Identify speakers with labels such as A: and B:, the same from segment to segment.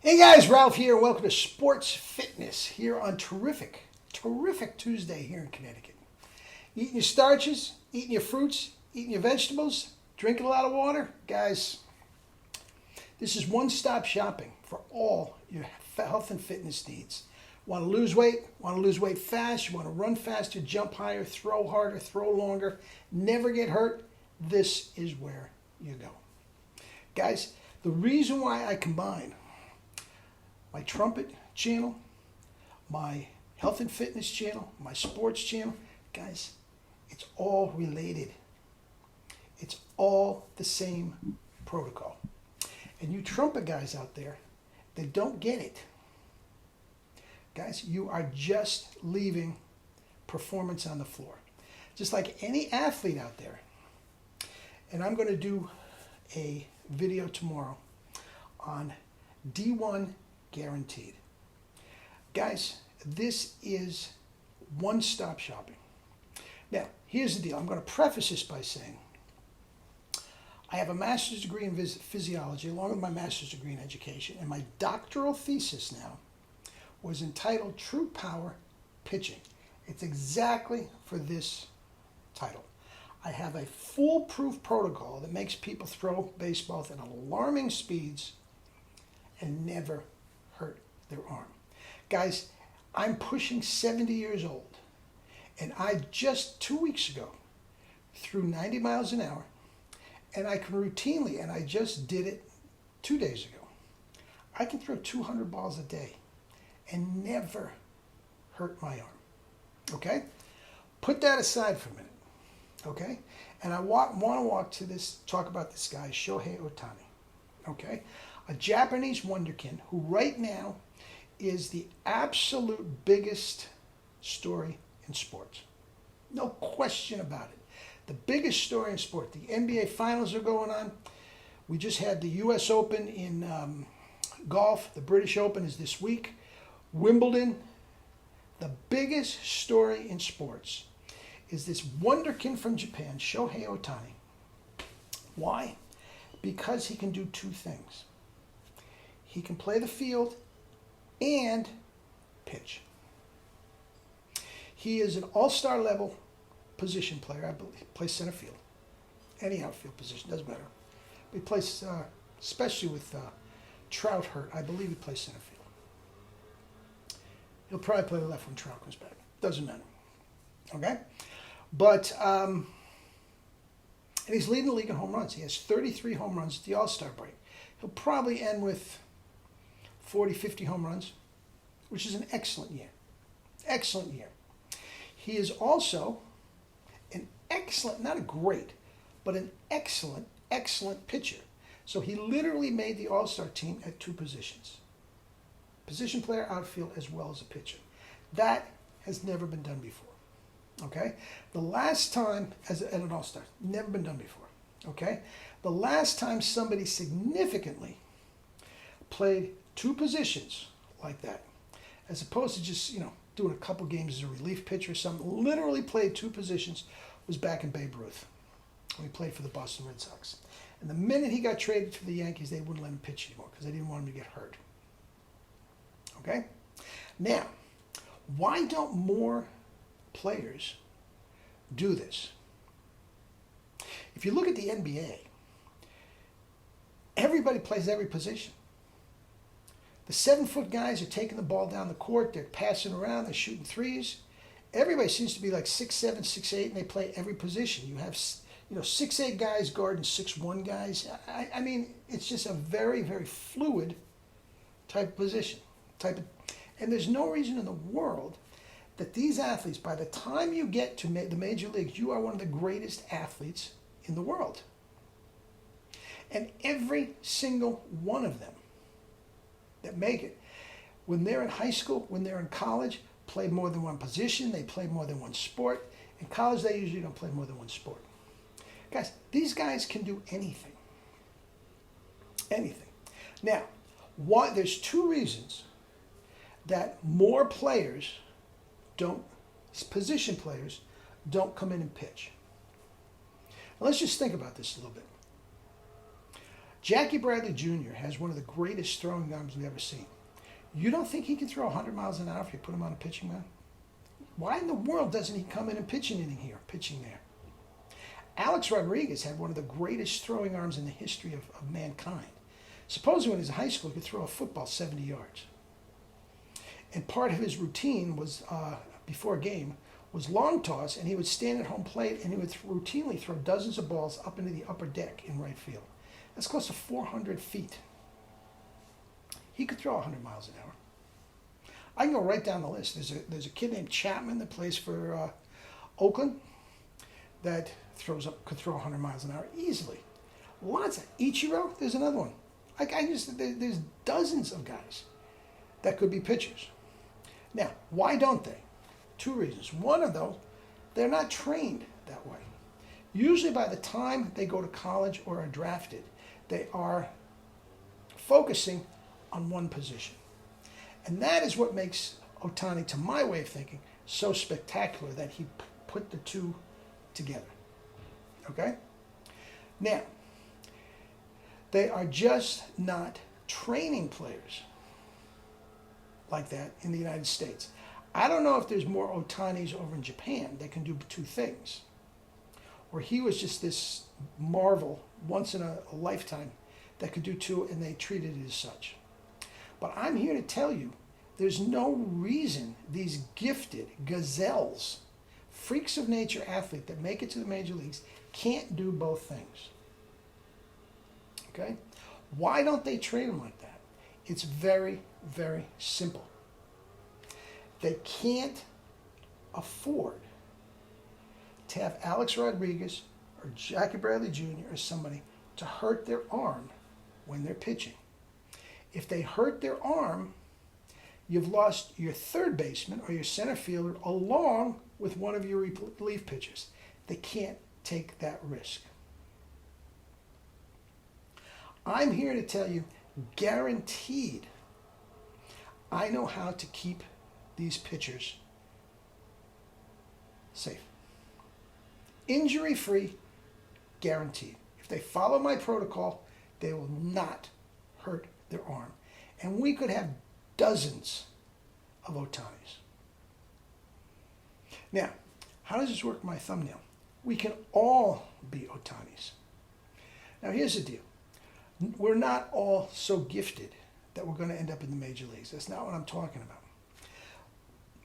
A: Hey guys, Ralph here. Welcome to Sports Fitness here on terrific Tuesday here in Connecticut. Eating your starches, eating your fruits, eating your vegetables, drinking a lot of water. Guys, this is one-stop shopping for all your health and fitness needs. Want to lose weight? Want to lose weight fast? You want to run faster, jump higher, throw harder, throw longer, never get hurt? This is where you go. Guys, the reason why I combine my trumpet channel, my health and fitness channel, my sports channel, guys, it's all related. It's all the same protocol. And you trumpet guys out there that don't get it, guys, you are just leaving performance on the floor. Just like any athlete out there. And I'm going to do a video tomorrow on D1 guaranteed. Guys, this is one-stop shopping. Now, here's the deal. I'm going to preface this by saying I have a master's degree in physiology along with my master's degree in education, and my doctoral thesis now was entitled True Power Pitching. It's exactly for this title. I have a foolproof protocol that makes people throw baseballs at alarming speeds and never hurt their arm. Guys, I'm pushing 70 years old, and I just 2 weeks ago threw 90 miles an hour, and I can routinely, and I just did it 2 days ago, I can throw 200 balls a day and never hurt my arm. Okay? Put that aside for a minute. Okay? And I want to talk about this guy, Shohei Ohtani. Okay? A Japanese wonderkin who right now is the absolute biggest story in sports. No question about it. The biggest story in sport. The NBA Finals are going on. We just had the U.S. Open in golf. The British Open is this week. Wimbledon. The biggest story in sports is this wonderkin from Japan, Shohei Ohtani. Why? Because he can do two things. He can play the field and pitch. He is an all-star level position player. I believe he plays center field. Any outfield position, doesn't matter. He plays, especially with Trout hurt, I believe he plays center field. He'll probably play the left when Trout comes back. Doesn't matter. Okay? But, and he's leading the league in home runs. He has 33 home runs at the All-Star break. He'll probably end with 40, 50 home runs, which is an excellent year. Excellent year. He is also an excellent, not a great, but an excellent, excellent pitcher. So he literally made the All-Star team at two positions. Position player, outfield, as well as a pitcher. That has never been done before. Okay? The last time, at an All-Star, never been done before. Okay? The last time somebody significantly played two positions like that, as opposed to just, doing a couple games as a relief pitcher or something, literally played two positions, was back in Babe Ruth when he played for the Boston Red Sox. And the minute he got traded to the Yankees, they wouldn't let him pitch anymore because they didn't want him to get hurt. Okay? Now, why don't more players do this? If you look at the NBA, everybody plays every position. The 7-foot guys are taking the ball down the court. They're passing around. They're shooting threes. Everybody seems to be like 6'7", 6'8", and they play every position. You have, 6'8" guys guarding 6'1" guys. I mean, it's just a very, very fluid type of position. And there's no reason in the world that these athletes, by the time you get to the major leagues, you are one of the greatest athletes in the world. And every single one of them that make it, when they're in high school, when they're in college, play more than one position, they play more than one sport. In college, they usually don't play more than one sport. Guys, these guys can do anything. Anything. Now, there's two reasons that more position players don't come in and pitch. Now, let's just think about this a little bit. Jackie Bradley Jr. has one of the greatest throwing arms we've ever seen. You don't think he can throw 100 miles an hour if you put him on a pitching mound? Why in the world doesn't he come in and pitch an inning here, pitching there? Alex Rodriguez had one of the greatest throwing arms in the history of mankind. Supposedly when he was in high school, he could throw a football 70 yards. And part of his routine was, before a game, was long toss, and he would stand at home plate and he would routinely throw dozens of balls up into the upper deck in right field. That's close to 400 feet. He could throw 100 miles an hour. I can go right down the list. There's a kid named Chapman that plays for Oakland that could throw 100 miles an hour easily. Lots of Ichiro. There's another one. There's dozens of guys that could be pitchers. Now, why don't they? Two reasons. One of those, they're not trained that way. Usually by the time they go to college or are drafted, they are focusing on one position. And that is what makes Ohtani, to my way of thinking, so spectacular that he put the two together. Okay? Now, they are just not training players like that in the United States. I don't know if there's more Ohtanis over in Japan that can do two things. Or he was just this marvel, once in a lifetime, that could do two, and they treated it as such. But I'm here to tell you, there's no reason these gifted gazelles, freaks of nature athletes that make it to the major leagues, can't do both things. Okay? Why don't they train them like that? It's very, very simple. They can't afford to have Alex Rodriguez or Jackie Bradley Jr. or somebody to hurt their arm when they're pitching. If they hurt their arm, you've lost your third baseman or your center fielder along with one of your relief pitchers. They can't take that risk. I'm here to tell you, guaranteed, I know how to keep these pitchers safe. Injury-free, guaranteed. If they follow my protocol, they will not hurt their arm. And we could have dozens of Ohtanis. Now, how does this work with my thumbnail? We can all be Ohtanis. Now, here's the deal. We're not all so gifted that we're going to end up in the major leagues. That's not what I'm talking about.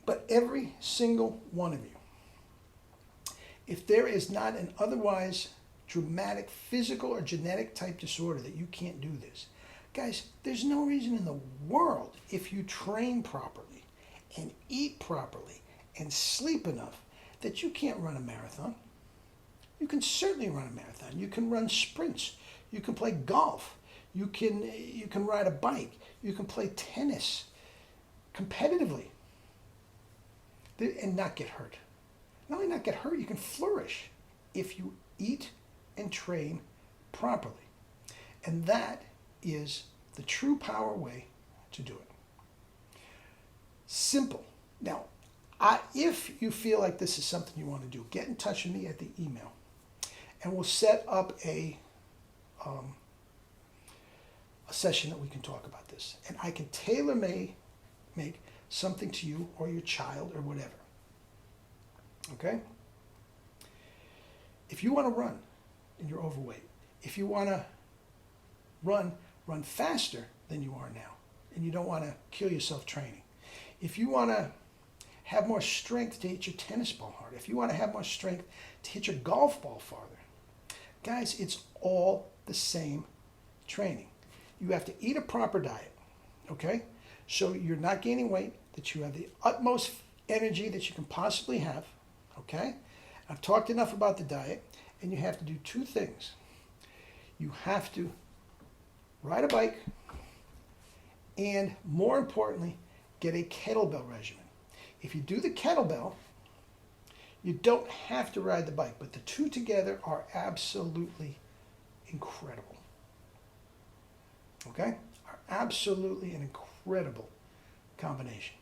A: But every single one of you, if there is not an otherwise dramatic physical or genetic type disorder that you can't do this, guys, there's no reason in the world, if you train properly and eat properly and sleep enough, that you can't run a marathon. You can certainly run a marathon. You can run sprints. You can play golf. You can ride a bike. You can play tennis competitively and not get hurt. Not only not get hurt, you can flourish if you eat and train properly. And that is the true power way to do it. Simple. Now, if you feel like this is something you want to do, get in touch with me at the email, and we'll set up a session that we can talk about this. And I can make something to you or your child or whatever. Okay? If you want to run and you're overweight, if you want to run faster than you are now, and you don't want to kill yourself training, if you want to have more strength to hit your tennis ball harder, if you want to have more strength to hit your golf ball farther, guys, it's all the same training. You have to eat a proper diet, okay? So you're not gaining weight, that you have the utmost energy that you can possibly have, okay? I've talked enough about the diet, and you have to do two things. You have to ride a bike, and more importantly, get a kettlebell regimen. If you do the kettlebell, you don't have to ride the bike, but the two together are absolutely incredible. Okay? Are absolutely an incredible combination.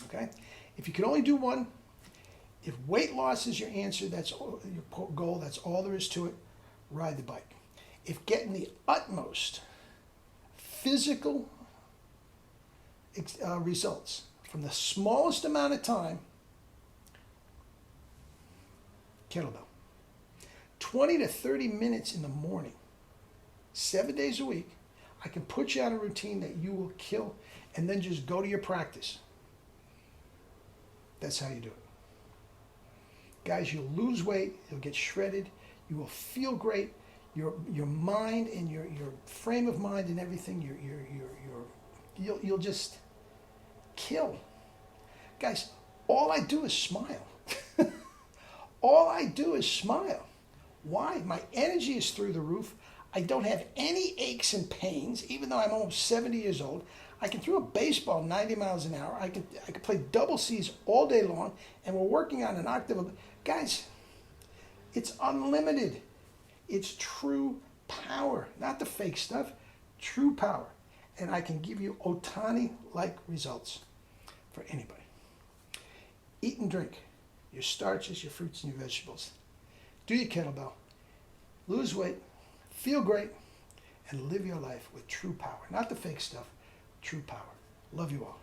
A: Okay? If you can only do one, if weight loss is your answer, that's all, your goal, that's all there is to it, ride the bike. if getting the utmost physical results from the smallest amount of time, kettlebell. 20 to 30 minutes in the morning, 7 days a week, I can put you on a routine that you will kill, and then just go to your practice. That's how you do it. Guys, you'll lose weight, you'll get shredded, you will feel great. Your mind and your frame of mind and everything, you'll just kill. Guys, all I do is smile. All I do is smile. Why? My energy is through the roof. I don't have any aches and pains, even though I'm almost 70 years old. I can throw a baseball 90 miles an hour. I can play double C's all day long, and we're working on an octave of... Guys, it's unlimited. It's true power, not the fake stuff, true power. And I can give you Ohtani-like results for anybody. Eat and drink your starches, your fruits, and your vegetables. Do your kettlebell. Lose weight, feel great, and live your life with true power. Not the fake stuff, true power. Love you all.